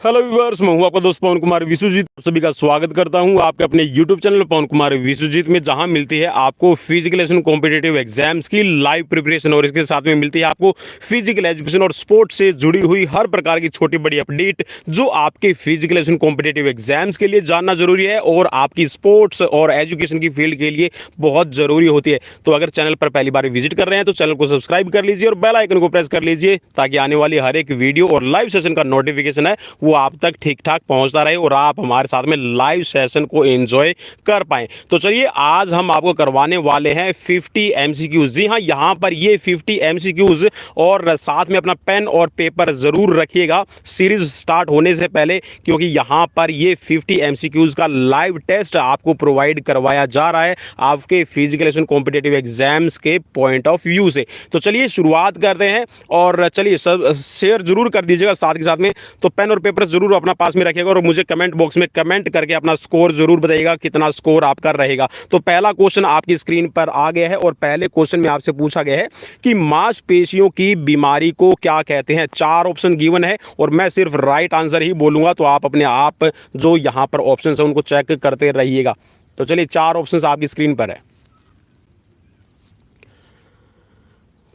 Hello viewers, मैं हूं आपका दोस्त पवन कुमार विश्वजीत। सभी का स्वागत करता हूं आपके अपने यूट्यूब चैनल पवन कुमार विश्वजीत में, जहां मिलती है आपको फिजिकल एजुकेशन कॉम्पिटिटिव एग्जाम्स की लाइव प्रिपरेशन और इसके साथ में मिलती है आपको फिजिकल एजुकेशन और स्पोर्ट्स से जुड़ी हुई हर प्रकार की छोटी बड़ी अपडेट जो आपके फिजिकल एजुकेशन कॉम्पिटिटिव एग्जाम्स के लिए जानना जरूरी है और आपकी स्पोर्ट्स और एजुकेशन की फील्ड के लिए बहुत जरूरी होती है। तो अगर चैनल पर पहली बार विजिट कर रहे हैं तो चैनल को सब्सक्राइब कर लीजिए और बेल आइकन को प्रेस कर लीजिए ताकि आने वाली हर एक वीडियो और लाइव सेशन का नोटिफिकेशन है वो आप तक ठीक ठाक पहुंचता रहे और आप हमारे साथ में लाइव सेशन को एंजॉय कर पाएं। तो चलिए आज हम आपको करवाने वाले हैं 50 एमसीक्यूज। जी हां, यहां पर ये 50 एमसीक्यूज और साथ में अपना पेन और पेपर जरूर रखिएगा सीरीज स्टार्ट होने से पहले, क्योंकि यहां पर ये 50 एमसीक्यूज का लाइव टेस्ट आपको प्रोवाइड करवाया जा रहा है आपके फिजिकल एजुकेशन कॉम्पिटिटिव एग्जाम्स के पॉइंट ऑफ व्यू से। तो चलिए शुरुआत करते हैं और चलिए सब शेयर जरूर कर दीजिएगा साथ के साथ में। तो पेन और पेपर जरूर अपना पास में रखिएगा और मुझे कमेंट बॉक्स में कमेंट करके अपना स्कोर जरूर बताइएगा कितना स्कोर आपका रहेगा। तो पहला क्वेश्चन आपकी स्क्रीन पर आ गया है और पहले क्वेश्चन में आपसे पूछा गया है कि मांसपेशियों की बीमारी को क्या कहते हैं। 4 ऑप्शन गिवन है और मैं सिर्फ राइट आंसर ही बोलूंगा, तो आप अपने आप जो यहां पर ऑप्शन है उनको चेक करते रहिएगा। तो चलिए 4 ऑप्शन आपकी स्क्रीन पर है।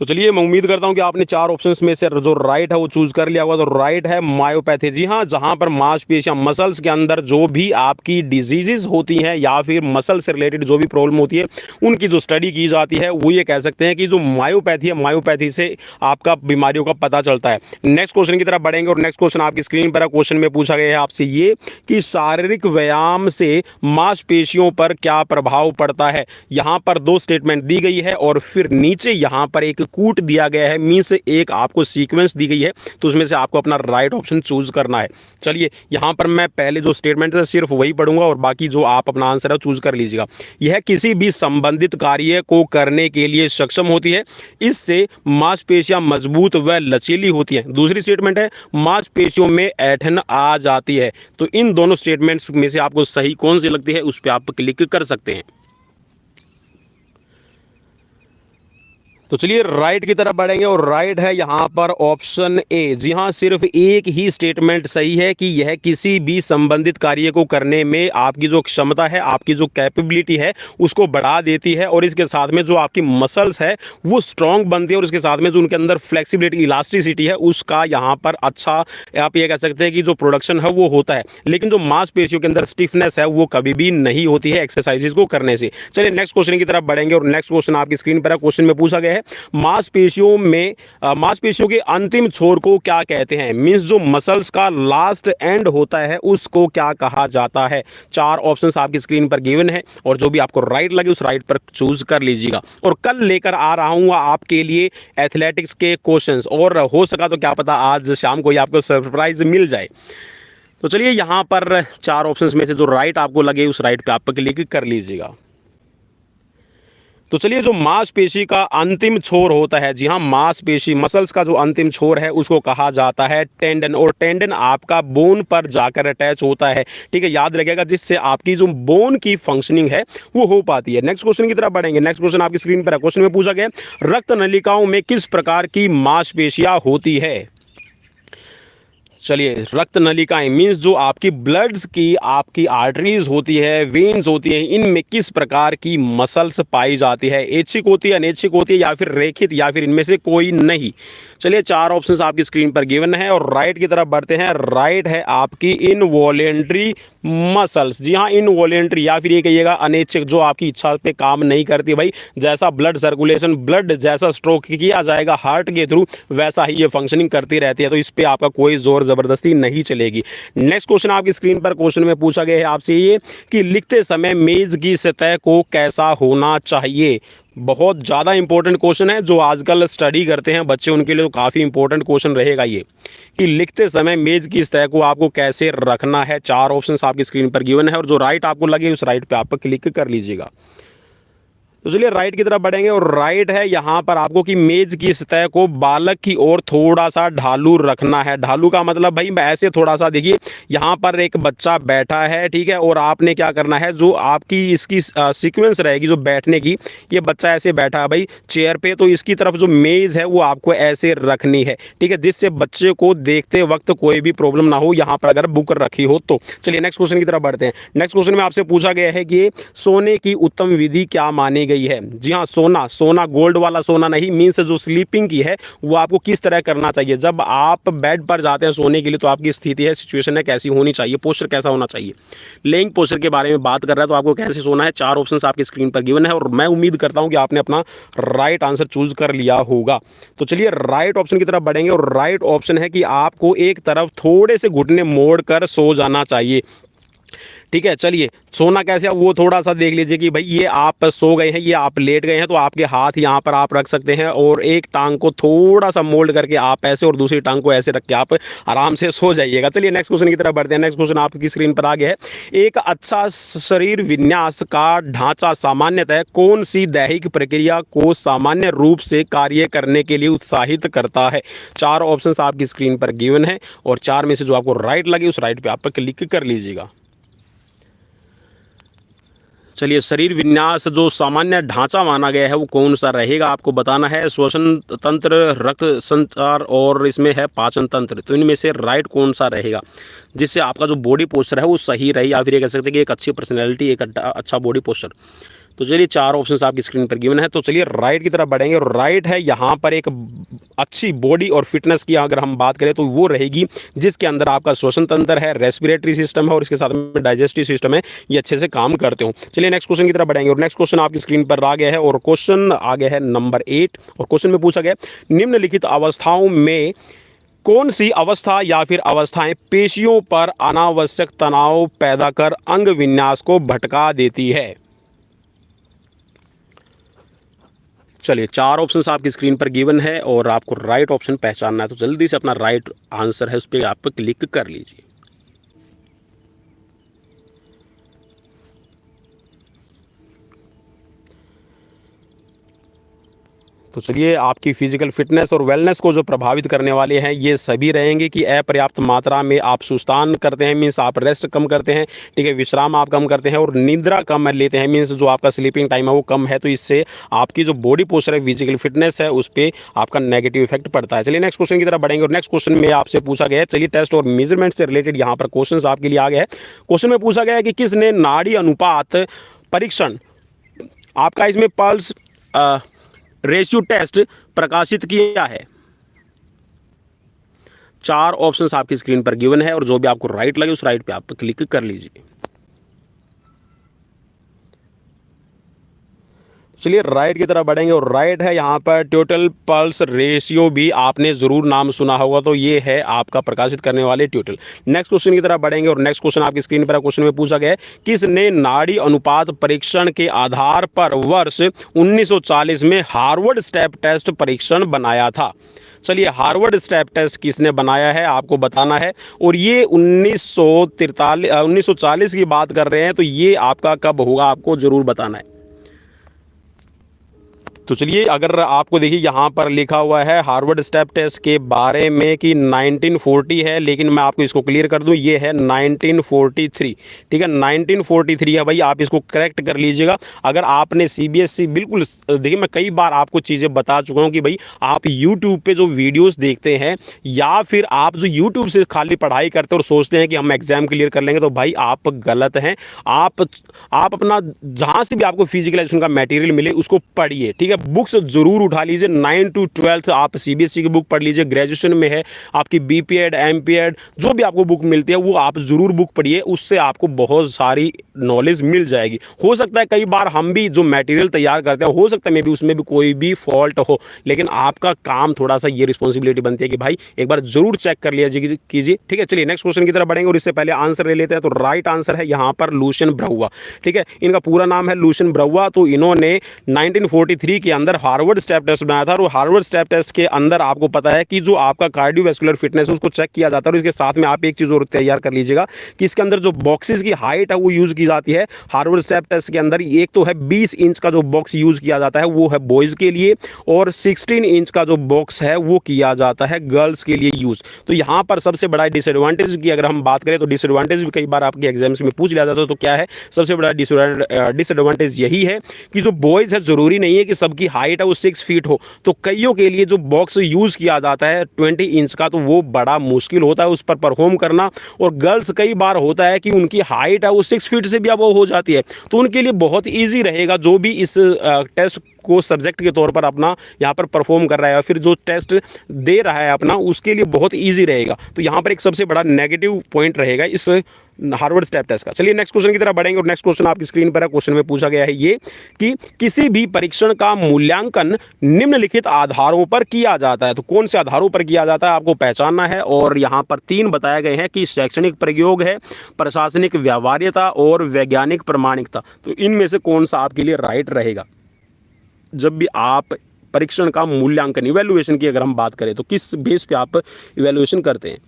तो चलिए मैं उम्मीद करता हूं कि आपने 4 ऑप्शंस में से जो राइट है वो चूज कर लिया होगा। तो राइट है मायोपैथी। जी हां, जहां पर मांसपेशियां मसल्स के अंदर जो भी आपकी डिजीजेस होती हैं या फिर मसल से रिलेटेड जो भी प्रॉब्लम होती है उनकी जो स्टडी की जाती है वो ये कह सकते हैं कि जो मायोपैथी है, मायोपैथी से आपका बीमारियों का पता चलता है। नेक्स्ट क्वेश्चन की तरफ बढ़ेंगे और नेक्स्ट क्वेश्चन आपकी स्क्रीन पर है। क्वेश्चन में पूछा गया है आपसे ये कि शारीरिक व्यायाम से मांसपेशियों पर क्या प्रभाव पड़ता है। यहां पर 2 स्टेटमेंट दी गई है और फिर नीचे यहां पर एक कूट दिया गया है, मींस एक आपको सीक्वेंस दी गई है, तो उसमें से आपको अपना राइट ऑप्शन चूज करना है। चलिए यहां पर मैं पहले जो स्टेटमेंट है सिर्फ वही पढ़ूंगा और बाकी जो आप अपना आंसर है चूज कर लीजिएगा। यह किसी भी संबंधित कार्य को करने के लिए सक्षम होती है, इससे मांसपेशियां मजबूत व लचीली होती हैं। दूसरी स्टेटमेंट है मांसपेशियों में ऐंठन आ जाती है। तो इन दोनों स्टेटमेंट्स में से आपको सही कौन सी लगती है उस पर आप क्लिक कर सकते हैं। तो चलिए राइट की तरफ बढ़ेंगे और राइट है यहां पर ऑप्शन ए। जी हां, सिर्फ एक ही स्टेटमेंट सही है कि यह किसी भी संबंधित कार्य को करने में आपकी जो क्षमता है, आपकी जो कैपेबिलिटी है उसको बढ़ा देती है और इसके साथ में जो आपकी मसल्स है वो स्ट्रांग बनती है और इसके साथ में जो उनके अंदर फ्लेक्सिबिलिटी, इलास्टिसिटी है उसका यहां पर अच्छा आप ये कह सकते हैं कि जो प्रोडक्शन है वो होता है। लेकिन जो मांसपेशियों के अंदर स्टिफनेस है वो कभी भी नहीं होती है एक्सरसाइजेज को करने से। चलिए नेक्स्ट क्वेश्चन की तरफ बढ़ेंगे और नेक्स्ट क्वेश्चन आपकी स्क्रीन पर है। क्वेश्चन में पूछा गया है मांसपेशियों के अंतिम छोर को क्या कहते हैं। मींस जो मसल्स का लास्ट एंड होता है उसको क्या कहा जाता है। 4 ऑप्शंस आपकी स्क्रीन पर गिवन है और जो भी आपको राइट लगे उस राइट पर चूज कर लीजिएगा। और कल लेकर आ रहा हूं आपके लिए एथलेटिक्स के क्वेश्चंस और हो सका तो क्या पता आज शाम को ही आपको सरप्राइज मिल जाए। तो चलिए यहां पर 4 ऑप्शंस में से जो राइट आपको लगे उस राइट पे आप क्लिक कर लीजिएगा। तो चलिए जो मांसपेशी का अंतिम छोर होता है, जी हाँ, मांसपेशी मसल्स का जो अंतिम छोर है उसको कहा जाता है टेंडन। और टेंडन आपका बोन पर जाकर अटैच होता है, ठीक है, याद रखिएगा, जिससे आपकी जो बोन की फंक्शनिंग है वो हो पाती है। नेक्स्ट क्वेश्चन की तरफ बढ़ेंगे। नेक्स्ट क्वेश्चन आपकी स्क्रीन पर है। क्वेश्चन में पूछा गया रक्त नलिकाओं में किस प्रकार की मांसपेशियां होती है। चलिए रक्त नलिकाएं मींस जो आपकी ब्लड्स की आपकी आर्टरीज होती है, वेन्स होती है, इनमें किस प्रकार की मसल्स पाई जाती है। ऐच्छिक होती है, अनैच्छिक होती है या फिर रेखित या फिर इनमें से कोई नहीं। चलिए 4 ऑप्शंस आपकी स्क्रीन पर गिवन है और राइट की तरफ बढ़ते हैं। राइट है आपकी इनवॉलेंट्री मसल्स। जी हाँ, इनवॉलेंट्री या फिर ये कहिएगा अनैच्छिक, जो आपकी इच्छा पे काम नहीं करती। भाई जैसा ब्लड सर्कुलेशन, ब्लड जैसा स्ट्रोक किया जाएगा हार्ट के थ्रू वैसा ही ये फंक्शनिंग करती रहती है, तो इस पे आपका कोई जोर जबरदस्ती नहीं चलेगी। नेक्स्ट क्वेश्चन आपकी स्क्रीन पर क्वेश्चन में पूछा गया है आपसे ये कि लिखते समय मेज की सतह को कैसा होना चाहिए। बहुत ज़्यादा इंपॉर्टेंट क्वेश्चन है, जो आजकल स्टडी करते हैं बच्चे उनके लिए तो काफ़ी इंपॉर्टेंट क्वेश्चन रहेगा ये कि लिखते समय मेज की सतह को आपको कैसे रखना है। 4 ऑप्शंस आपकी स्क्रीन पर गिवन है और जो राइट आपको लगे उस राइट पे आप क्लिक कर लीजिएगा। तो चलिए राइट की तरफ बढ़ेंगे और राइट है यहाँ पर आपको कि मेज की सतह को बालक की ओर थोड़ा सा ढालू रखना है। ढालू का मतलब भाई ऐसे थोड़ा सा देखिए, यहाँ पर एक बच्चा बैठा है, ठीक है, और आपने क्या करना है, जो आपकी इसकी सीक्वेंस रहेगी जो बैठने की, ये बच्चा ऐसे बैठा है भाई चेयर पे, तो इसकी तरफ जो मेज है वो आपको ऐसे रखनी है, ठीक है, जिससे बच्चे को देखते वक्त कोई भी प्रॉब्लम ना हो यहाँ पर अगर बुक रखी हो तो। चलिए नेक्स्ट क्वेश्चन की तरफ बढ़ते हैं। नेक्स्ट क्वेश्चन में आपसे पूछा गया है कि सोने की उत्तम विधि क्या मानी गई है। जी हाँ, सोना, सोना गोल्ड वाला सोना नहीं, मीन्स जो स्लीपिंग की है वो आपको किस तरह करना चाहिए। जब आप बेड पर जाते हैं सोने के लिए तो आपकी स्थिति है, सिचुएशन है, कैसी होनी चाहिए, पोस्चर कैसा होना चाहिए। लेइंग पोस्चर के बारे में बात कर रहा है तो आपको कैसे सोना है, 4 ऑप्शंस आपकी स्क्रीन पर गिवन है और मैं उम्मीद करता हूं कि आपने अपना राइट आंसर चूज कर लिया होगा। तो चलिए राइट ऑप्शन की तरफ बढ़ेंगे और राइट ऑप्शन है कि आपको एक तरफ थोड़े से घुटने मोड़ कर सो जाना चाहिए, ठीक है। चलिए सोना कैसे, वो थोड़ा सा देख लीजिए कि भाई ये आप सो गए हैं, ये आप लेट गए हैं, तो आपके हाथ यहाँ पर आप रख सकते हैं और एक टांग को थोड़ा सा मोल्ड करके आप ऐसे और दूसरी टांग को ऐसे रख के आप आराम से सो जाइएगा। चलिए नेक्स्ट क्वेश्चन की तरफ बढ़ते हैं। नेक्स्ट क्वेश्चन आपकी स्क्रीन पर आ गया है। एक अच्छा शरीर विन्यास का ढांचा सामान्यतः कौन सी दैहिक प्रक्रिया को सामान्य रूप से कार्य करने के लिए उत्साहित करता है। 4 ऑप्शंस आपकी स्क्रीन पर गिवन है और 4 में से जो आपको राइट लगे उस राइट पे आप क्लिक कर लीजिएगा। चलिए शरीर विन्यास जो सामान्य ढांचा माना गया है वो कौन सा रहेगा, आपको बताना है। श्वसन तंत्र, रक्त संचार और इसमें है पाचन तंत्र, तो इनमें से राइट कौन सा रहेगा जिससे आपका जो बॉडी पोस्चर है वो सही रहे, या फिर ये कह सकते हैं कि एक अच्छी पर्सनैलिटी, एक अच्छा बॉडी पोस्चर। तो चलिए 4 ऑप्शंस आपकी स्क्रीन पर गिवन है। तो चलिए राइट की तरफ बढ़ेंगे और राइट है यहाँ पर एक अच्छी बॉडी और फिटनेस की अगर हम बात करें तो वो रहेगी जिसके अंदर आपका श्वसन तंत्र है, रेस्पिरेटरी सिस्टम है और इसके साथ में डाइजेस्टिव सिस्टम है, ये अच्छे से काम करते हो। चलिए नेक्स्ट क्वेश्चन की तरफ बढ़ेंगे और नेक्स्ट क्वेश्चन आपकी स्क्रीन पर आ गया है और क्वेश्चन आ गया है नंबर 8 और क्वेश्चन में पूछा गया निम्नलिखित अवस्थाओं में कौन सी अवस्था या फिर अवस्थाएं पेशियों पर अनावश्यक तनाव पैदा कर अंग विन्यास को भटका देती है। चलिए 4 ऑप्शंस आपकी स्क्रीन पर गिवन है और आपको राइट ऑप्शन पहचानना है, तो जल्दी से अपना राइट आंसर है उस पर आप क्लिक कर लीजिए। तो चलिए आपकी फिजिकल फिटनेस और वेलनेस को जो प्रभावित करने वाले हैं ये सभी रहेंगे कि अपर्याप्त मात्रा में आप सुस्तान करते हैं, मीन्स आप रेस्ट कम करते हैं, ठीक है, विश्राम आप कम करते हैं और निद्रा कम लेते हैं, मीन्स जो आपका स्लीपिंग टाइम है वो कम है, तो इससे आपकी जो बॉडी पोस्चर है, फिजिकल फिटनेस है, उस पर आपका नेगेटिव इफेक्ट पड़ता है। चलिए नेक्स्ट क्वेश्चन की तरफ बढ़ेंगे और नेक्स्ट क्वेश्चन में आपसे पूछा गया है, चलिए टेस्ट और मेजरमेंट से रिलेटेड यहाँ पर क्वेश्चन आपके लिए आ गया है। क्वेश्चन में पूछा गया है कि किसने नाड़ी अनुपात परीक्षण, आपका इसमें पल्स रेशियो टेस्ट प्रकाशित किया है। 4 ऑप्शंस आपकी स्क्रीन पर गिवन है और जो भी आपको राइट लगे उस राइट पे आप क्लिक कर लीजिए। चलिए राइट की तरफ बढ़ेंगे और राइट है यहाँ पर टोटल पल्स रेशियो, भी आपने ज़रूर नाम सुना होगा, तो ये है आपका प्रकाशित करने वाले टोटल। नेक्स्ट क्वेश्चन की तरफ बढ़ेंगे और नेक्स्ट क्वेश्चन आपकी स्क्रीन पर क्वेश्चन में पूछा गया है किसने नाड़ी अनुपात परीक्षण के आधार पर वर्ष 1940 में हार्वर्ड स्टेप टेस्ट परीक्षण बनाया था। चलिए हार्वर्ड स्टेप टेस्ट किसने बनाया है आपको बताना है और ये 1940 की बात कर रहे हैं, तो ये आपका कब होगा आपको ज़रूर बताना है। तो चलिए अगर आपको देखिए यहाँ पर लिखा हुआ है हार्वर्ड स्टेप टेस्ट के बारे में कि 1940 है, लेकिन मैं आपको इसको क्लियर कर दूं, ये है 1943, ठीक है, 1943 है भाई, आप इसको करेक्ट कर लीजिएगा। अगर आपने CBSE, बिल्कुल देखिए मैं कई बार आपको चीज़ें बता चुका हूँ कि भाई आप यूट्यूब पे जो वीडियोज़ देखते हैं या फिर आप जो यूट्यूब से खाली पढ़ाई करते हैं और सोचते हैं कि हम एग्जाम क्लियर कर लेंगे, तो भाई आप गलत हैं। आप अपना जहाँ से भी आपको फिजिकल एजुकेशन का मटेरियल मिले उसको पढ़िए, ठीक है, बुक्स जरूर उठा लीजिए। 9 to 12 आप CBSE की बुक पढ़ लीजिए, ग्रेजुएशन में है आपकी BPEd MPEd जो भी आपको बुक मिलती है वो आप जरूर बुक पढ़िए, उससे आपको बहुत सारी नॉलेज मिल जाएगी। हो सकता है कई बार हम भी जो मटेरियल तैयार करते हैं हो सकता है मे भी उसमें भी कोई भी फॉल्ट हो, लेकिन आपका काम थोड़ा सा ये रिस्पॉन्सिबिलिटी बनती है कि भाई एक बार जरूर चेक कर लिया कीजिए, ठीक है। चलिए नेक्स्ट क्वेश्चन की तरफ बढ़ेंगे और इससे पहले आंसर ले लेते हैं। तो राइट आंसर है यहाँ पर लुशियन ब्राउआ, ठीक है, इनका पूरा नाम है लुशियन ब्राउआ। तो इन्होंने 1943 के अंदर हार्वर्ड स्टेप टेस्ट बनाया था, और हार्वर्ड स्टेप टेस्ट के अंदर आपको पता है कि जो आपका कार्डियोवैस्कुलर फिटनेस है उसको चेक किया जाता है। और इसके साथ में आप एक चीज़ और तैयार कर लीजिएगा कि इसके अंदर जो बॉक्सेस की हाइट है वो यूज़ की जाती है हार्वर्ड स्टेप टेस्ट के अंदर। एक तो है 20 इंच का जो बॉक्स यूज़ किया जाता है वो है बॉयज़ के लिए, और 16 इंच का जो बॉक्स है वो किया जाता है गर्ल्स के लिए यूज़। तो यहाँ पर सबसे बड़ा डिसएडवांटेज की अगर हम बात करें तो डिसएडवांटेज भी कई बार आपके एग्जाम्स में पूछ लिया जाता है, तो क्या है सबसे बड़ा डिसएडवांटेज यही है कि जो बॉयज़ है ज़रूरी नहीं है कि सबकी हाइट है वो 6 फीट हो, तो कईयों के लिए जो बॉक्स यूज़ किया जाता है 20 इंच का तो वो बड़ा मुश्किल होता है उस पर परफॉर्म करना। और गर्ल्स कई बार होता है कि उनकी हाइट है वो 6 फीट से भी अब वो हो जाती है, तो उनके लिए बहुत ईजी रहेगा जो भी इस टेस्ट को सब्जेक्ट के तौर पर अपना यहाँ पर परफॉर्म कर रहा है, फिर जो टेस्ट दे रहा है अपना उसके लिए बहुत इजी रहेगा। तो यहाँ पर एक सबसे बड़ा नेगेटिव पॉइंट रहेगा इस हार्वर्ड स्टेप टेस्ट का। चलिए नेक्स्ट क्वेश्चन की तरफ बढ़ेंगे, और नेक्स्ट क्वेश्चन आपकी स्क्रीन पर है। क्वेश्चन में पूछा गया है ये कि किसी भी परीक्षण का मूल्यांकन निम्नलिखित आधारों पर किया जाता है। तो कौन से आधारों पर किया जाता है आपको पहचानना है, और यहाँ पर 3 बताए गए हैं कि शैक्षणिक प्रयोग है, प्रशासनिक व्यवहार्यता और वैज्ञानिक प्रामाणिकता। तो इनमें से कौन सा आपके लिए राइट रहेगा। जब भी आप परीक्षण का मूल्यांकन इवैल्यूएशन की अगर हम बात करें तो किस बेस पे आप इवैल्यूएशन करते हैं।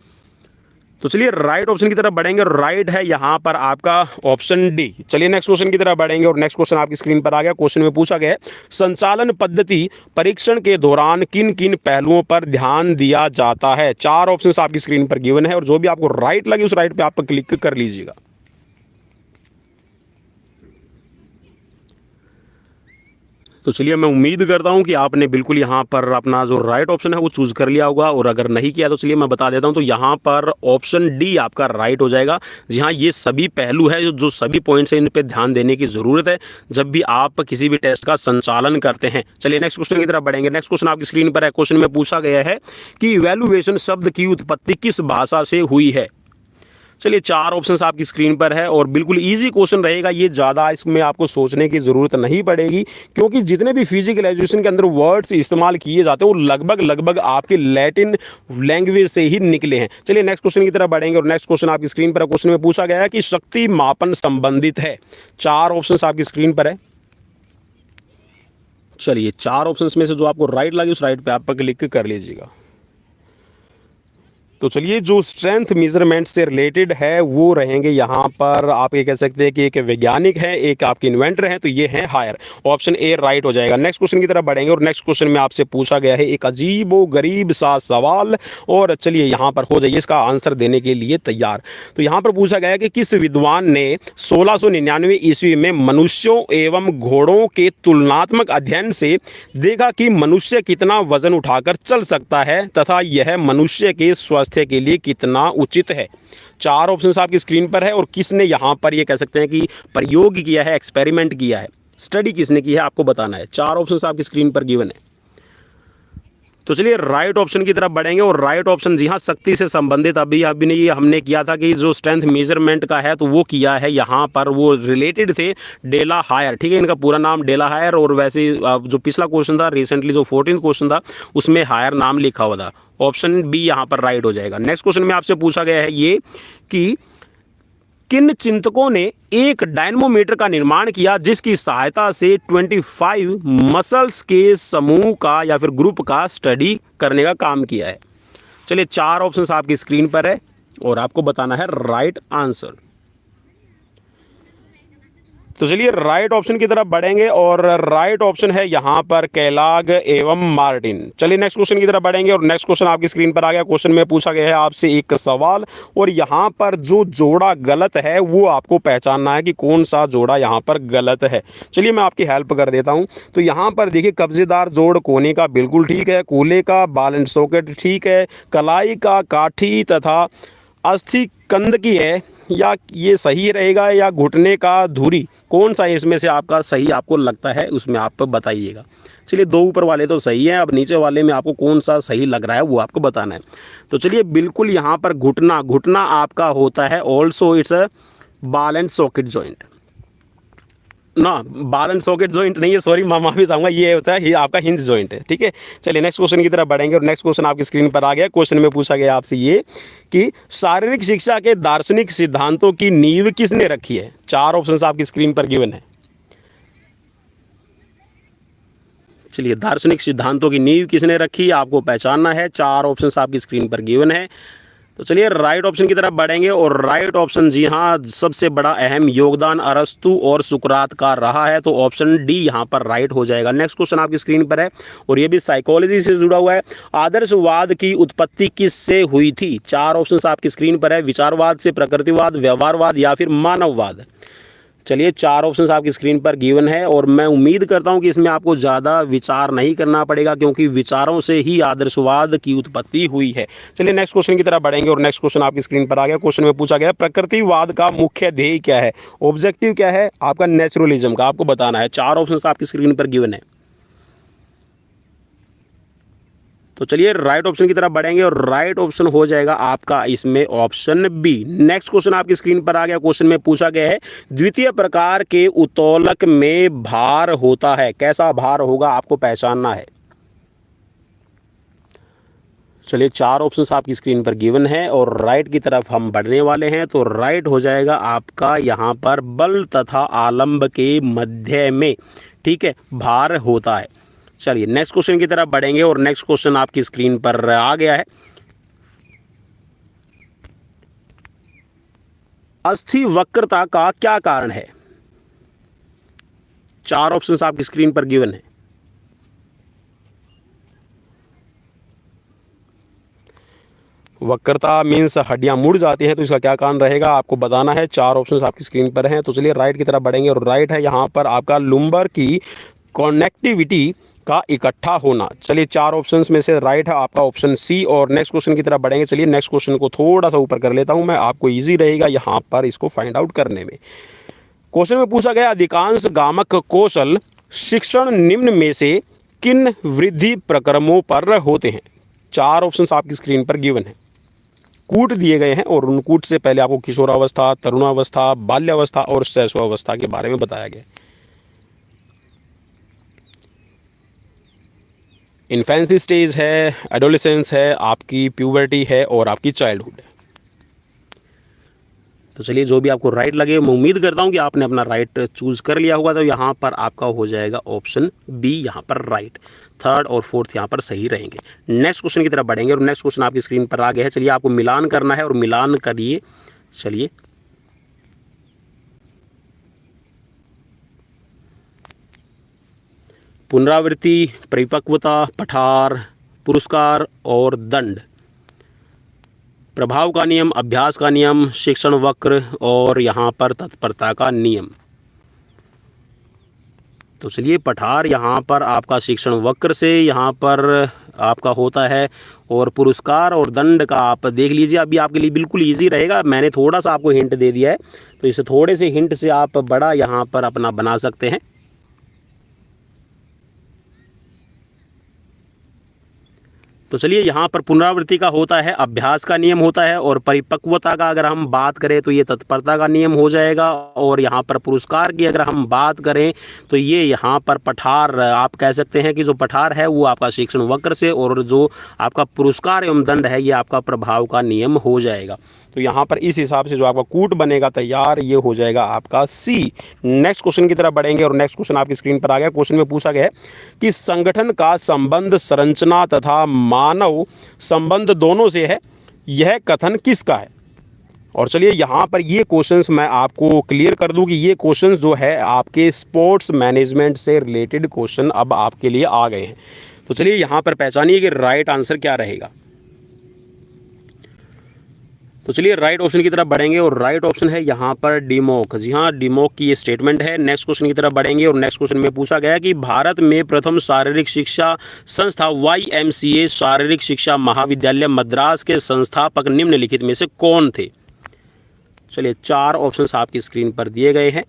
तो चलिए राइट ऑप्शन की तरफ बढ़ेंगे, और राइट है यहाँ पर आपका ऑप्शन डी। चलिए नेक्स्ट क्वेश्चन की तरफ बढ़ेंगे, और नेक्स्ट क्वेश्चन आपकी स्क्रीन पर आ गया। क्वेश्चन में पूछा गया है संचालन पद्धति परीक्षण के दौरान किन किन पहलुओं पर ध्यान दिया जाता है। 4 ऑप्शन आपकी स्क्रीन पर गिवन है, और जो भी आपको राइट लगे उस राइट पे आप क्लिक कर लीजिएगा। तो चलिए मैं उम्मीद करता हूं कि आपने बिल्कुल यहां पर अपना जो राइट ऑप्शन है वो चूज़ कर लिया होगा, और अगर नहीं किया तो चलिए मैं बता देता हूं। तो यहां पर ऑप्शन डी आपका राइट हो जाएगा। जी हाँ, ये सभी पहलू है जो सभी पॉइंट्स हैं इन पे ध्यान देने की ज़रूरत है जब भी आप किसी भी टेस्ट का संचालन करते हैं। चलिए नेक्स्ट क्वेश्चन की तरफ बढ़ेंगे। नेक्स्ट क्वेश्चन आपकी स्क्रीन पर है। क्वेश्चन में पूछा गया है कि इवैल्यूएशन शब्द की उत्पत्ति किस भाषा से हुई है। चलिए 4 ऑप्शंस आपकी स्क्रीन पर है, और बिल्कुल इजी क्वेश्चन रहेगा ये, ज़्यादा इसमें आपको सोचने की ज़रूरत नहीं पड़ेगी, क्योंकि जितने भी फिजिकल एजुकेशन के अंदर वर्ड्स इस्तेमाल किए जाते हैं वो लगभग आपके लैटिन लैंग्वेज से ही निकले हैं। चलिए नेक्स्ट क्वेश्चन की तरफ बढ़ेंगे, और नेक्स्ट क्वेश्चन आपकी स्क्रीन पर है। क्वेश्चन में पूछा गया है कि शक्ति मापन संबंधित है। 4 ऑप्शंस आपकी स्क्रीन पर है। चलिए 4 ऑप्शंस में से जो आपको राइट लगे उस राइट पे आप क्लिक कर लीजिएगा। तो चलिए जो स्ट्रेंथ मेजरमेंट से रिलेटेड है वो रहेंगे यहाँ पर, आप ये कह सकते हैं कि एक वैज्ञानिक है, एक आपके इन्वेंटर हैं, तो ये है हायर। ऑप्शन ए राइट हो जाएगा। नेक्स्ट क्वेश्चन की तरफ बढ़ेंगे, और नेक्स्ट क्वेश्चन में आपसे पूछा गया है एक अजीब व गरीब सा सवाल, और चलिए यहाँ पर हो जाइए इसका आंसर देने के लिए तैयार। तो यहाँ पर पूछा गया है कि किस विद्वान ने 1699 ईस्वी में मनुष्यों एवं घोड़ों के तुलनात्मक अध्ययन से देखा कि मनुष्य कितना वजन उठाकर चल सकता है तथा यह मनुष्य के स्वास्थ्य के लिए कितना उचित है। 4 ऑप्शंस आपकी स्क्रीन पर है, और किसने यहां पर ये कह सकते हैं कि प्रयोग किया है, एक्सपेरिमेंट किया है, स्टडी किसने की है आपको बताना है। 4 ऑप्शंस आपकी स्क्रीन पर गिवन है। तो चलिए राइट ऑप्शन की तरफ बढ़ेंगे, और राइट ऑप्शन जी हाँ शक्ति से संबंधित अभी ये हमने किया था कि जो स्ट्रेंथ मेजरमेंट का है तो वो किया है यहाँ पर, वो रिलेटेड थे डेला हायर। ठीक है, इनका पूरा नाम डेला हायर, और वैसे जो पिछला क्वेश्चन था रिसेंटली जो 14th क्वेश्चन था उसमें हायर नाम लिखा हुआ था। ऑप्शन बी यहाँ पर राइट हो जाएगा। नेक्स्ट क्वेश्चन में आपसे पूछा गया है ये कि किन चिंतकों ने एक डायनमोमीटर का निर्माण किया जिसकी सहायता से 25 मसल्स के समूह का या फिर ग्रुप का स्टडी करने का काम किया है। चलिए 4 ऑप्शंस आपकी स्क्रीन पर है, और आपको बताना है राइट आंसर। तो चलिए राइट ऑप्शन की तरफ बढ़ेंगे, और राइट ऑप्शन है यहाँ पर केलॉग एवं मार्टिन। चलिए नेक्स्ट क्वेश्चन की तरफ बढ़ेंगे, और नेक्स्ट क्वेश्चन आपकी स्क्रीन पर आ गया। क्वेश्चन में पूछा गया है आपसे एक सवाल, और यहाँ पर जो जोड़ा गलत है वो आपको पहचानना है कि कौन सा जोड़ा यहाँ पर गलत है। चलिए मैं आपकी हेल्प कर देता हूँ। तो यहाँ पर देखिए कब्जेदार जोड़ कोने का बिल्कुल ठीक है, कूले का बाल एंड सॉकेट ठीक है, कलाई का काठी तथा अस्थि कंद की है, या ये सही रहेगा, या घुटने का धुरी, कौन सा इसमें से आपका सही आपको लगता है उसमें आप बताइएगा। चलिए 2 ऊपर वाले तो सही हैं, अब नीचे वाले में आपको कौन सा सही लग रहा है वो आपको बताना है। तो चलिए बिल्कुल यहाँ पर घुटना आपका होता है ऑल्सो इट्स अ बाल एंड सॉकेट जॉइंट ना, बाल एंड सॉकेट जॉइंट नहीं है, सॉरी मैं माफी चाहूँगा, ये होता है आपका हिंज जॉइंट है। ठीक है, चलिए नेक्स्ट क्वेश्चन की तरफ बढ़ेंगे, और नेक्स्ट क्वेश्चन आपकी स्क्रीन पर आ गया। क्वेश्चन में पूछा गया आपसे ये कि शारीरिक शिक्षा के दार्शनिक सिद्धांतों की नींव किसने रखी है। 4 ऑप्शंस आपकी स्क्रीन पर गिवन है। चलिए, दार्शनिक सिद्धांतों की नींव किसने रखी, आपको पहचानना है। 4 ऑप्शंस आपकी स्क्रीन पर गिवन है। तो चलिए राइट ऑप्शन की तरफ बढ़ेंगे और राइट ऑप्शन, जी हाँ, सबसे बड़ा अहम योगदान अरस्तु और सुकरात का रहा है, तो ऑप्शन डी यहाँ पर राइट हो जाएगा। नेक्स्ट क्वेश्चन आपकी स्क्रीन पर है और ये भी साइकोलॉजी से जुड़ा हुआ है। आदर्शवाद की उत्पत्ति किससे हुई थी? 4 ऑप्शंस आपकी स्क्रीन पर है। विचारवाद से, प्रकृतिवाद, व्यवहारवाद या फिर मानववाद। चलिए 4 ऑप्शंस आपकी स्क्रीन पर गिवन है और मैं उम्मीद करता हूं कि इसमें आपको ज़्यादा विचार नहीं करना पड़ेगा, क्योंकि विचारों से ही आदर्शवाद की उत्पत्ति हुई है। चलिए नेक्स्ट क्वेश्चन की तरफ बढ़ेंगे और नेक्स्ट क्वेश्चन आपकी स्क्रीन पर आ गया। क्वेश्चन में पूछा गया प्रकृतिवाद का मुख्य ध्येय क्या है, ऑब्जेक्टिव क्या है आपका नेचुरलिज्म का, आपको बताना है। 4 ऑप्शंस आपकी स्क्रीन पर गिवन है। तो चलिए राइट ऑप्शन की तरफ बढ़ेंगे और राइट ऑप्शन हो जाएगा आपका इसमें ऑप्शन बी। नेक्स्ट क्वेश्चन आपकी स्क्रीन पर आ गया। क्वेश्चन में पूछा गया है द्वितीय प्रकार के उत्तोलक में भार होता है, कैसा भार होगा आपको पहचानना है। चलिए 4 ऑप्शंस आपकी स्क्रीन पर गिवन है और राइट की तरफ हम बढ़ने वाले हैं। तो राइट हो जाएगा आपका यहाँ पर बल तथा आलंब के मध्य में, ठीक है, भार होता है। चलिए नेक्स्ट क्वेश्चन की तरफ बढ़ेंगे और नेक्स्ट क्वेश्चन आपकी स्क्रीन पर आ गया है। अस्थि वक्रता का क्या कारण है? 4 ऑप्शंस आपकी स्क्रीन पर गिवन है। वक्रता मीन्स हड्डियां मुड़ जाती हैं, तो इसका क्या कारण रहेगा आपको बताना है। 4 ऑप्शंस आपकी स्क्रीन पर हैं। तो चलिए राइट की तरफ बढ़ेंगे और राइट है यहाँ पर आपका लुम्बर की कनेक्टिविटी का इकट्ठा होना। चलिए 4 ऑप्शंस में से राइट है आपका ऑप्शन सी। और नेक्स्ट क्वेश्चन की तरफ बढ़ेंगे। चलिए नेक्स्ट क्वेश्चन को थोड़ा सा ऊपर कर लेता हूं मैं, आपको इजी रहेगा यहाँ पर इसको फाइंड आउट करने में। क्वेश्चन में पूछा गया अधिकांश गामक कौशल शिक्षण निम्न में से किन वृद्धि प्रक्रमों पर होते हैं? 4 ऑप्शंस आपकी स्क्रीन पर गिवन है। कूट दिए गए हैं और उन कूट से पहले आपको किशोरावस्था, तरुणावस्था, बाल्यावस्था और शैशवावस्था के बारे में बताया गया। इन्फेंसी स्टेज है, एडोलेसेंस है, आपकी प्यूबर्टी है और आपकी चाइल्डहुड है। तो चलिए जो भी आपको राइट लगे, मैं उम्मीद करता हूँ कि आपने अपना राइट चूज़ कर लिया होगा। तो यहाँ पर आपका हो जाएगा ऑप्शन बी यहाँ पर राइट। थर्ड और फोर्थ यहाँ पर सही रहेंगे। नेक्स्ट क्वेश्चन की तरफ बढ़ेंगे और नेक्स्ट क्वेश्चन आपकी स्क्रीन पर आ गया है। चलिए आपको मिलान करना है और मिलान करिए। चलिए पुनरावृत्ति, परिपक्वता, पठार, पुरस्कार और दंड, प्रभाव का नियम, अभ्यास का नियम, शिक्षण वक्र और यहाँ पर तत्परता का नियम। तो चलिए पठार यहाँ पर आपका शिक्षण वक्र से यहाँ पर आपका होता है और पुरस्कार और दंड का आप देख लीजिए। अभी आपके लिए बिल्कुल इजी रहेगा, मैंने थोड़ा सा आपको हिंट दे दिया है, तो इसे थोड़े से हिंट से आप बड़ा यहाँ पर अपना बना सकते हैं। तो चलिए यहाँ पर पुनरावृत्ति का होता है, अभ्यास का नियम होता है और परिपक्वता का अगर हम बात करें तो ये तत्परता का नियम हो जाएगा। और यहाँ पर पुरस्कार की अगर हम बात करें तो ये यहाँ पर पठार, आप कह सकते हैं कि जो पठार है वो आपका शिक्षण वक्र से और जो आपका पुरस्कार एवं दंड है ये आपका प्रभाव का नियम हो जाएगा। तो यहाँ पर इस हिसाब से जो आपका कूट बनेगा तैयार, ये हो जाएगा आपका सी। नेक्स्ट क्वेश्चन की तरफ बढ़ेंगे और नेक्स्ट क्वेश्चन आपकी स्क्रीन पर आ गया। क्वेश्चन में पूछा गया है कि संगठन का संबंध संरचना तथा मानव संबंध दोनों से है, यह कथन किसका है? और चलिए यहाँ पर ये क्वेश्चंस मैं आपको क्लियर कर दूं कि ये क्वेश्चंस जो है आपके स्पोर्ट्स मैनेजमेंट से रिलेटेड क्वेश्चन अब आपके लिए आ गए हैं। तो चलिए यहाँ पर पहचानिए कि राइट आंसर क्या रहेगा। तो चलिए राइट ऑप्शन की तरफ बढ़ेंगे और राइट ऑप्शन है यहाँ पर डिमोक। जी हाँ, डिमोक की ये स्टेटमेंट है। नेक्स्ट क्वेश्चन की तरफ बढ़ेंगे और नेक्स्ट क्वेश्चन में पूछा गया कि भारत में प्रथम शारीरिक शिक्षा संस्था YMCA शारीरिक शिक्षा महाविद्यालय मद्रास के संस्थापक निम्नलिखित में से कौन थे? चलिए 4 ऑप्शंस आपकी स्क्रीन पर दिए गए हैं।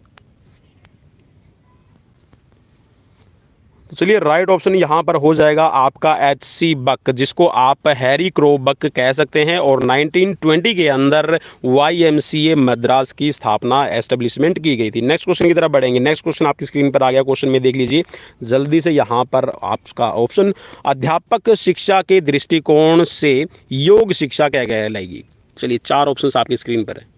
तो चलिए राइट ऑप्शन यहाँ पर हो जाएगा आपका HC बक, जिसको आप हैरी क्रो बक कह सकते हैं। और 1920 के अंदर YMCA मद्रास की स्थापना एस्टेब्लिशमेंट की गई थी। नेक्स्ट क्वेश्चन की तरफ बढ़ेंगे। नेक्स्ट क्वेश्चन आपकी स्क्रीन पर आ गया। क्वेश्चन में देख लीजिए जल्दी से, यहाँ पर आपका ऑप्शन अध्यापक शिक्षा के दृष्टिकोण से योग शिक्षा क्या कहलाएगी? चलिए 4 ऑप्शन आपकी स्क्रीन पर है।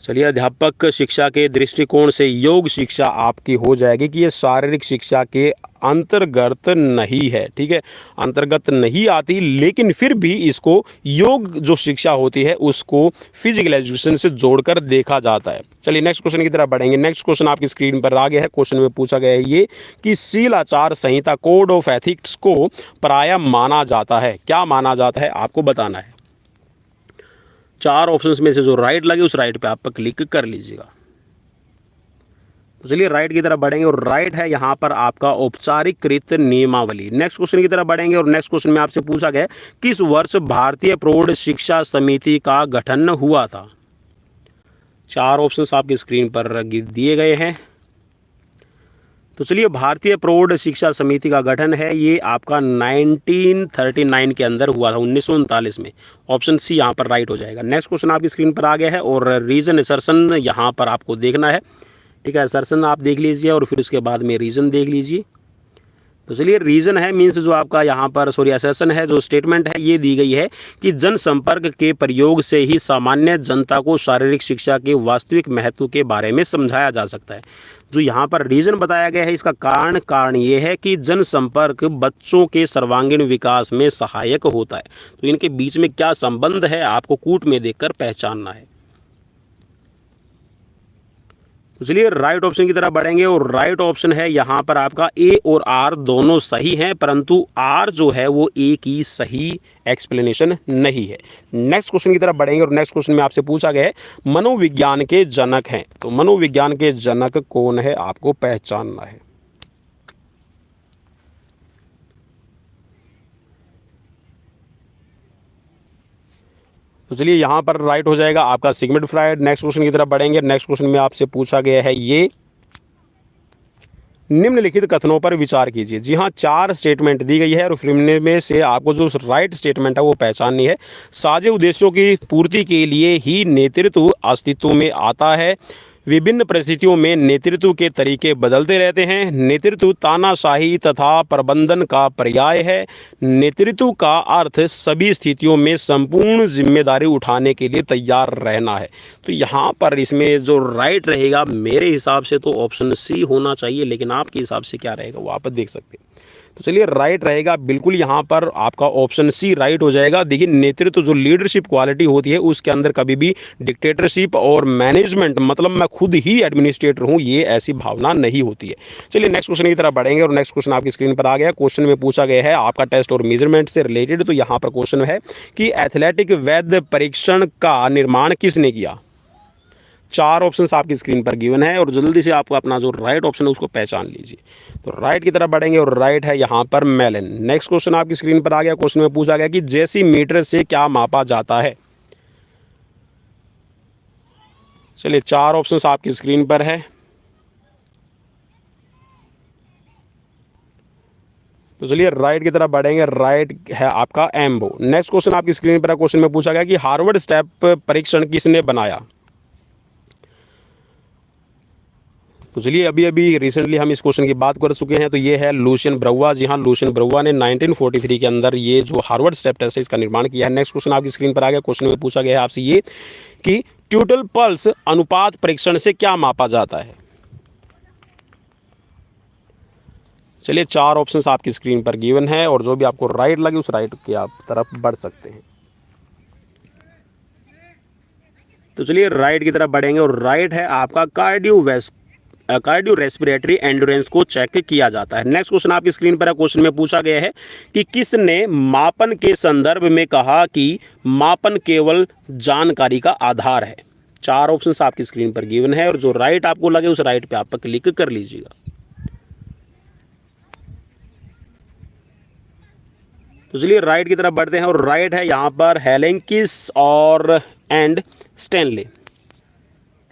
चलिए, अध्यापक शिक्षा के दृष्टिकोण से योग शिक्षा आपकी हो जाएगी कि ये शारीरिक शिक्षा के अंतर्गत नहीं है, ठीक है, अंतर्गत नहीं आती, लेकिन फिर भी इसको योग जो शिक्षा होती है उसको फिजिकल एजुकेशन से जोड़कर देखा जाता है। चलिए नेक्स्ट क्वेश्चन की तरफ बढ़ेंगे। नेक्स्ट क्वेश्चन आपकी स्क्रीन पर आ गया है। क्वेश्चन में पूछा गया है ये कि शील आचार संहिता कोड ऑफ एथिक्स को प्रायः माना जाता है। क्या माना जाता है आपको बताना है। 4 ऑप्शंस में से जो राइट लगे उस राइट पे आप क्लिक कर लीजिएगा। तो चलिए राइट की तरफ बढ़ेंगे और राइट है यहाँ पर आपका औपचारिकृत नियमावली। नेक्स्ट क्वेश्चन की तरफ बढ़ेंगे और नेक्स्ट क्वेश्चन में आपसे पूछा गया किस वर्ष भारतीय प्रौढ़ शिक्षा समिति का गठन हुआ था। 4 ऑप्शंस आपकी स्क्रीन पर दिए गए हैं। तो चलिए, भारतीय प्रौढ़ शिक्षा समिति का गठन है ये आपका 1939 के अंदर हुआ था, 1939 में। ऑप्शन सी यहाँ पर राइट हो जाएगा। नेक्स्ट क्वेश्चन आपकी स्क्रीन पर आ गया है और रीजन असर्शन यहाँ पर आपको देखना है, ठीक है। असर्शन आप देख लीजिए और फिर उसके बाद में रीजन देख लीजिए। तो चलिए, रीजन है मीन्स जो आपका यहाँ पर असर्शन है, जो स्टेटमेंट है ये दी गई है कि जनसंपर्क के प्रयोग से ही सामान्य जनता को शारीरिक शिक्षा के वास्तविक महत्व के बारे में समझाया जा सकता है। जो यहाँ पर रीजन बताया गया है इसका कारण ये है कि जनसंपर्क बच्चों के सर्वांगीण विकास में सहायक होता है। तो इनके बीच में क्या संबंध है आपको कूट में देखकर पहचानना है। तो चलिए राइट ऑप्शन की तरफ बढ़ेंगे और राइट ऑप्शन है यहाँ पर आपका ए और आर दोनों सही हैं, परंतु आर जो है वो ए की सही एक्सप्लेनेशन नहीं है। नेक्स्ट क्वेश्चन की तरफ बढ़ेंगे और नेक्स्ट क्वेश्चन में आपसे पूछा गया है मनोविज्ञान के जनक हैं। तो मनोविज्ञान के जनक कौन है आपको पहचानना है। तो चलिए यहाँ पर राइट हो जाएगा आपका सिगमंड फ्रायड। नेक्स्ट क्वेश्चन की तरफ बढ़ेंगे। नेक्स्ट क्वेश्चन में आपसे पूछा गया है ये निम्नलिखित कथनों पर विचार कीजिए। जी हाँ, 4 स्टेटमेंट दी गई है और फिर में से आपको जो राइट स्टेटमेंट है वो पहचाननी है। साझे उद्देश्यों की पूर्ति के लिए ही नेतृत्व अस्तित्व में आता है। विभिन्न परिस्थितियों में नेतृत्व के तरीके बदलते रहते हैं। नेतृत्व तानाशाही तथा प्रबंधन का पर्याय है। नेतृत्व का अर्थ सभी स्थितियों में संपूर्ण जिम्मेदारी उठाने के लिए तैयार रहना है। तो यहाँ पर इसमें जो राइट रहेगा मेरे हिसाब से तो ऑप्शन सी होना चाहिए, लेकिन आपके हिसाब से क्या रहेगा वो आप देख सकते हैं। तो चलिए राइट रहेगा बिल्कुल यहाँ पर आपका ऑप्शन सी राइट हो जाएगा। देखिए, नेतृत्व जो लीडरशिप क्वालिटी होती है उसके अंदर कभी भी डिक्टेटरशिप और मैनेजमेंट मतलब मैं खुद ही एडमिनिस्ट्रेटर हूँ ये ऐसी भावना नहीं होती है। चलिए नेक्स्ट क्वेश्चन की तरफ बढ़ेंगे और नेक्स्ट क्वेश्चन आपकी स्क्रीन पर आ गया। क्वेश्चन में पूछा गया है आपका टेस्ट और मेजरमेंट से रिलेटेड। तो यहाँ पर क्वेश्चन है कि एथलेटिक वैध परीक्षण का निर्माण किसने किया। 4 ऑप्शंस आपकी स्क्रीन पर गिवन है और जल्दी से आपको अपना जो राइट ऑप्शन है उसको पहचान लीजिए। तो राइट की तरफ बढ़ेंगे और राइट है यहाँ पर मेलन। नेक्स्ट क्वेश्चन आपकी स्क्रीन पर आ गया। क्वेश्चन में पूछा गया कि जेसी मीटर से क्या मापा जाता है। चलिए 4 ऑप्शंस आपकी स्क्रीन पर है। तो चलिए राइट की तरफ बढ़ेंगे। राइट है आपका एम्बो। नेक्स्ट क्वेश्चन आपकी स्क्रीन पर है। क्वेश्चन में पूछा गया कि हार्वर्ड स्टेप परीक्षण किसने बनाया। तो चलिए अभी रिसेंटली हम इस क्वेश्चन की बात कर चुके हैं। तो ये है लुशियन ब्रउआ। जी हाँ, लुशियन ब्रउआ ने 1943 के अंदर ये जो हार्वर्ड स्टेप टेस्ट है इसका निर्माण किया है। नेक्स्ट क्वेश्चन आपकी स्क्रीन पर आ गया। क्वेश्चन में पूछा गया है आपसे ये कि ट्यूटल पल्स अनुपात परीक्षण से क्या मापा जाता है। चलिए 4 ऑप्शंस आपकी स्क्रीन पर गिवन है और जो भी आपको राइट लगे उस राइट की आप तरफ बढ़ सकते हैं। तो चलिए राइट की तरफ बढ़ेंगे और राइट है आपका कार्डियो रेस्पिरेटरी एंडोरेंस को चेक किया जाता है। नेक्स्ट क्वेश्चन आपकी स्क्रीन पर है। क्वेश्चन में पूछा गया है कि किसने मापन के संदर्भ में कहा कि मापन केवल जानकारी का आधार है। 4 ऑप्शंस आपकी स्क्रीन पर गिवन है और जो राइट आपको लगे उस राइट पे आप क्लिक कर लीजिएगा। तो चलिए राइट की तरफ बढ़ते हैं और राइट है यहाँ पर हेलेंकिस और स्टैनले।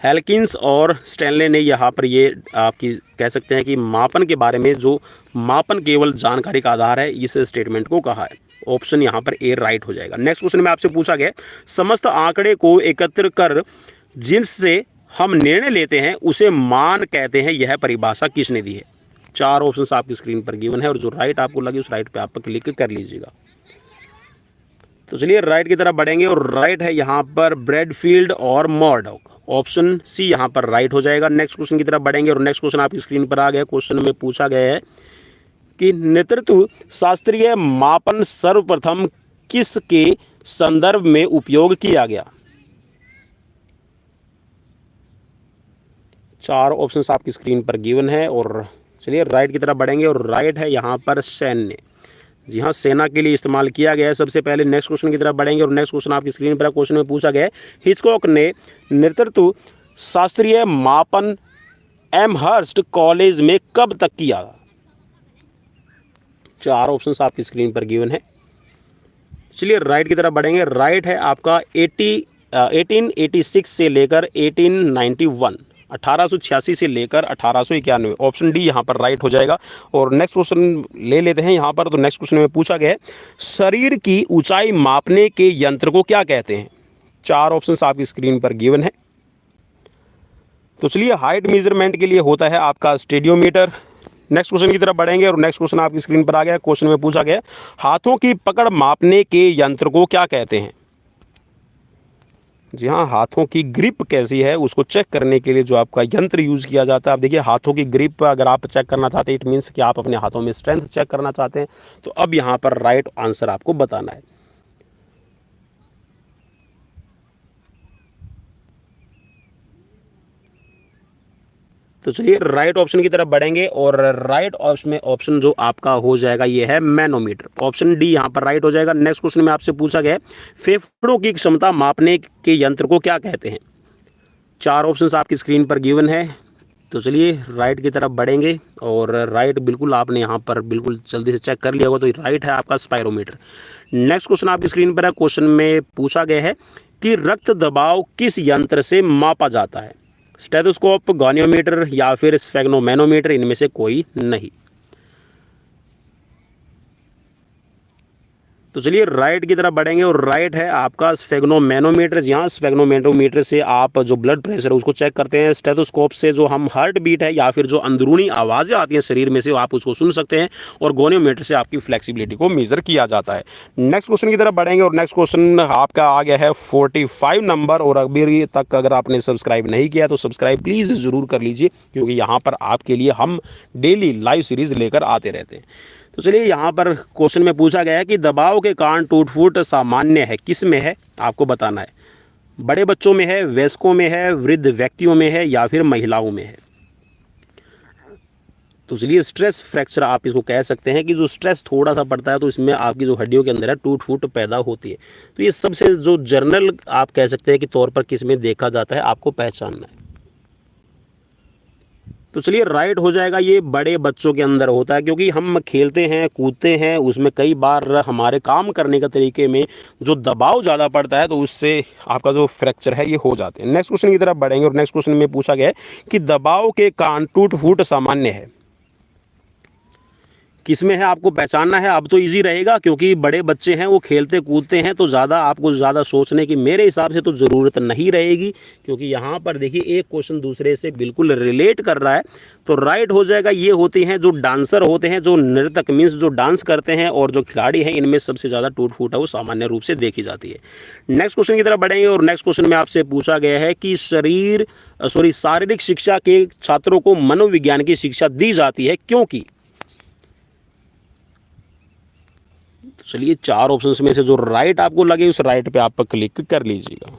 हेलकिंस और स्टैनले ने यहाँ पर ये आपकी कह सकते हैं कि मापन के बारे में जो मापन केवल जानकारी का आधार है इस स्टेटमेंट को कहा है। ऑप्शन यहाँ पर ए राइट हो जाएगा। नेक्स्ट क्वेश्चन में आपसे पूछा गया समस्त आंकड़े को एकत्र कर जिनसे हम निर्णय लेते हैं उसे मान कहते हैं, यह परिभाषा किसने दी है। 4 ऑप्शंस आपकी स्क्रीन पर गिवन है और जो राइट आपको लगे उस राइट पे आप क्लिक कर लीजिएगा। तो चलिए राइट की तरफ बढ़ेंगे और राइट है यहाँ पर ब्रैडफील्ड और मॉर्डॉक। ऑप्शन सी यहाँ पर राइट हो जाएगा। नेक्स्ट क्वेश्चन की तरफ बढ़ेंगे और नेक्स्ट क्वेश्चन आपकी स्क्रीन पर आ गया। क्वेश्चन में पूछा गया है कि नेतृत्व शास्त्रीय मापन सर्वप्रथम किसके संदर्भ में उपयोग किया गया। 4 ऑप्शंस आपकी स्क्रीन पर गिवन है और चलिए राइट की तरफ बढ़ेंगे और राइट है यहाँ पर सैन्य। जी हाँ, सेना के लिए इस्तेमाल किया गया है सबसे पहले। नेक्स्ट क्वेश्चन की तरफ बढ़ेंगे और नेक्स्ट क्वेश्चन आपकी स्क्रीन पर क्वेश्चन में पूछा गया है हिचकॉक ने नेतृत्व शास्त्रीय मापन एमहर्स्ट कॉलेज में कब तक किया। 4 ऑप्शंस आपकी स्क्रीन पर गिवन है। चलिए राइट की तरफ बढ़ेंगे। राइट है आपका 1886 से लेकर 1891, 1886 से लेकर 1891। ऑप्शन डी यहाँ पर राइट हो जाएगा। और नेक्स्ट क्वेश्चन ले लेते हैं यहाँ पर। तो नेक्स्ट क्वेश्चन में पूछा गया है शरीर की ऊंचाई मापने के यंत्र को क्या कहते हैं। 4 ऑप्शंस आपकी स्क्रीन पर गिवन है। तो चलिए हाइट मेजरमेंट के लिए होता है आपका स्टेडियोमीटर। नेक्स्ट क्वेश्चन की तरफ बढ़ेंगे और नेक्स्ट क्वेश्चन आपकी स्क्रीन पर आ गया। क्वेश्चन में पूछा गया हाथों की पकड़ मापने के यंत्र को क्या कहते हैं। जी हाँ, हाथों की ग्रिप कैसी है उसको चेक करने के लिए जो आपका यंत्र यूज़ किया जाता है। आप देखिए हाथों की ग्रिप अगर आप चेक करना चाहते हैं, इट मीन्स कि आप अपने हाथों में स्ट्रेंथ चेक करना चाहते हैं। तो अब यहाँ पर राइट आंसर आपको बताना है। तो चलिए राइट ऑप्शन की तरफ बढ़ेंगे और राइट ऑप्शन जो आपका हो जाएगा ये है मैनोमीटर। ऑप्शन डी यहाँ पर राइट हो जाएगा। नेक्स्ट क्वेश्चन में आपसे पूछा गया फेफड़ों की क्षमता मापने के यंत्र को क्या कहते हैं। 4 ऑप्शंस आपकी स्क्रीन पर गिवन है। तो चलिए राइट की तरफ बढ़ेंगे और राइट बिल्कुल आपने यहाँ पर बिल्कुल जल्दी से चेक कर लिया होगा। तो राइट है आपका स्पायरोमीटर। नेक्स्ट क्वेश्चन आपकी स्क्रीन पर है। क्वेश्चन में पूछा गया है कि रक्त दबाव किस यंत्र से मापा जाता है। स्टेथोस्कोप, गॉनियोमीटर या फिर स्फेग्नोमैनोमीटर, इनमें से कोई नहीं। तो चलिए राइट की तरफ बढ़ेंगे और राइट है आपका स्फेग्नोमैनोमीटर। जी हाँ, स्फेग्नोमैनोमीटर से आप जो ब्लड प्रेशर है उसको चेक करते हैं। स्टेथोस्कोप से जो हम हार्ट बीट है या फिर जो अंदरूनी आवाज़ें आती हैं शरीर में से आप उसको सुन सकते हैं। और गोनियोमीटर से आपकी फ्लेक्सिबिलिटी को मेजर किया जाता है। नेक्स्ट क्वेश्चन की तरफ बढ़ेंगे और नेक्स्ट क्वेश्चन आपका आ गया है 45 नंबर। और अभी तक अगर आपने सब्सक्राइब नहीं किया तो सब्सक्राइब प्लीज़ ज़रूर कर लीजिए, क्योंकि यहाँ पर आपके लिए हम डेली लाइव सीरीज़ लेकर आते रहते हैं। तो चलिए यहाँ पर क्वेश्चन में पूछा गया है कि दबाव के कारण टूट फूट सामान्य है, किस में है आपको बताना है। बड़े बच्चों में है, वयस्कों में है, वृद्ध व्यक्तियों में है या फिर महिलाओं में है। तो चलिए स्ट्रेस फ्रैक्चर आप इसको कह सकते हैं कि जो स्ट्रेस थोड़ा सा पड़ता है तो इसमें आपकी जो हड्डियों के अंदर है टूट फूट पैदा होती है। तो ये सबसे जो जर्नल आप कह सकते हैं कि तौर पर किस में देखा जाता है, आपको पहचानना है। तो चलिए राइट हो जाएगा, ये बड़े बच्चों के अंदर होता है, क्योंकि हम खेलते हैं कूदते हैं, उसमें कई बार हमारे काम करने का तरीके में जो दबाव ज़्यादा पड़ता है तो उससे आपका जो फ्रैक्चर है ये हो जाते हैं। नेक्स्ट क्वेश्चन की तरफ बढ़ेंगे और नेक्स्ट क्वेश्चन में पूछा गया है कि दबाव के कारण टूट फूट सामान्य है, किसमें है आपको पहचानना है। अब तो इजी रहेगा, क्योंकि बड़े बच्चे हैं वो खेलते कूदते हैं, तो ज़्यादा आपको ज़्यादा सोचने की मेरे हिसाब से तो ज़रूरत नहीं रहेगी, क्योंकि यहाँ पर देखिए एक क्वेश्चन दूसरे से बिल्कुल रिलेट कर रहा है। तो राइट हो जाएगा, ये होते हैं जो डांसर होते हैं, जो नृतक मीन्स जो डांस करते हैं और जो खिलाड़ी हैं, इनमें सबसे ज़्यादा टूट फूट है वो सामान्य रूप से देखी जाती है। नेक्स्ट क्वेश्चन की तरफ बढ़ेंगे और नेक्स्ट क्वेश्चन में आपसे पूछा गया है कि शारीरिक शिक्षा के छात्रों को मनोविज्ञान की शिक्षा दी जाती है क्योंकि। चलिए 4 ऑप्शंस में से जो राइट आपको लगे उस राइट पे आप क्लिक कर लीजिएगा।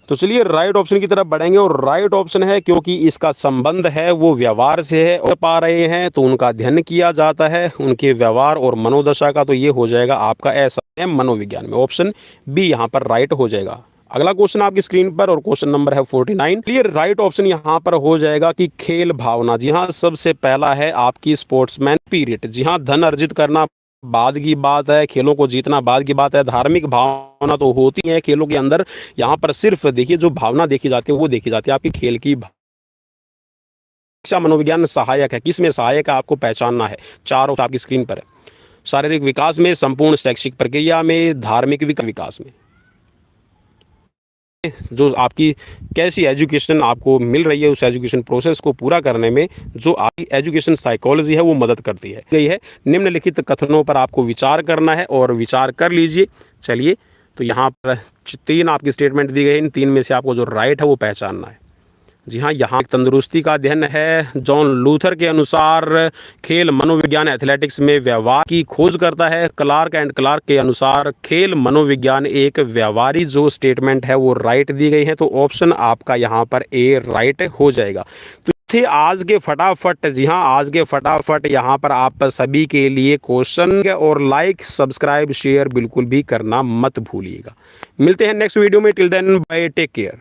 तो चलिए राइट ऑप्शन की तरफ बढ़ेंगे और राइट ऑप्शन है क्योंकि इसका संबंध है वो व्यवहार से है और पा रहे हैं तो उनका अध्ययन किया जाता है उनके व्यवहार और मनोदशा का। तो ये हो जाएगा आपका ऐसा है मनोविज्ञान में। ऑप्शन बी यहाँ पर राइट हो जाएगा। अगला क्वेश्चन आपकी स्क्रीन पर और क्वेश्चन नंबर है 49। क्लियर राइट ऑप्शन यहाँ पर हो जाएगा कि खेल भावना। जी हाँ, सबसे पहला है आपकी स्पोर्ट्समैन स्पिरिट। जी हाँ, धन अर्जित करना बाद की बात है, खेलों को जीतना बाद की बात है। धार्मिक भावना तो होती है खेलों के अंदर। यहाँ पर सिर्फ देखिए जो भावना देखी जाती है वो देखी जाती है आपकी खेल की। शिक्षा मनोविज्ञान सहायक है, किस में सहायक है आपको पहचानना है। 4 आपकी स्क्रीन पर है। शारीरिक विकास में, संपूर्ण शैक्षिक प्रक्रिया में, धार्मिक विकास में। जो आपकी कैसी एजुकेशन आपको मिल रही है उस एजुकेशन प्रोसेस को पूरा करने में जो आपकी एजुकेशन साइकोलॉजी है वो मदद करती है। निम्नलिखित कथनों पर आपको विचार करना है और विचार कर लीजिए। चलिए तो यहाँ पर 3 आपकी स्टेटमेंट दी गई है, इन 3 में से आपको जो राइट है वो पहचानना है। जी हाँ, यहाँ तंदुरुस्ती का अध्ययन है। जॉन लूथर के अनुसार खेल मनोविज्ञान एथलेटिक्स में व्यवहार की खोज करता है। क्लार्क एंड क्लार्क के अनुसार खेल मनोविज्ञान एक व्यवहारिक जो स्टेटमेंट है वो राइट दी गई है। तो ऑप्शन आपका यहाँ पर ए राइट हो जाएगा। तो थे आज के फटाफट। जी हाँ, आज के फटाफट यहाँ पर आप सभी के लिए क्वेश्चन, और लाइक सब्सक्राइब शेयर बिल्कुल भी करना मत भूलिएगा। मिलते हैं नेक्स्ट वीडियो में। Till then bye, take care.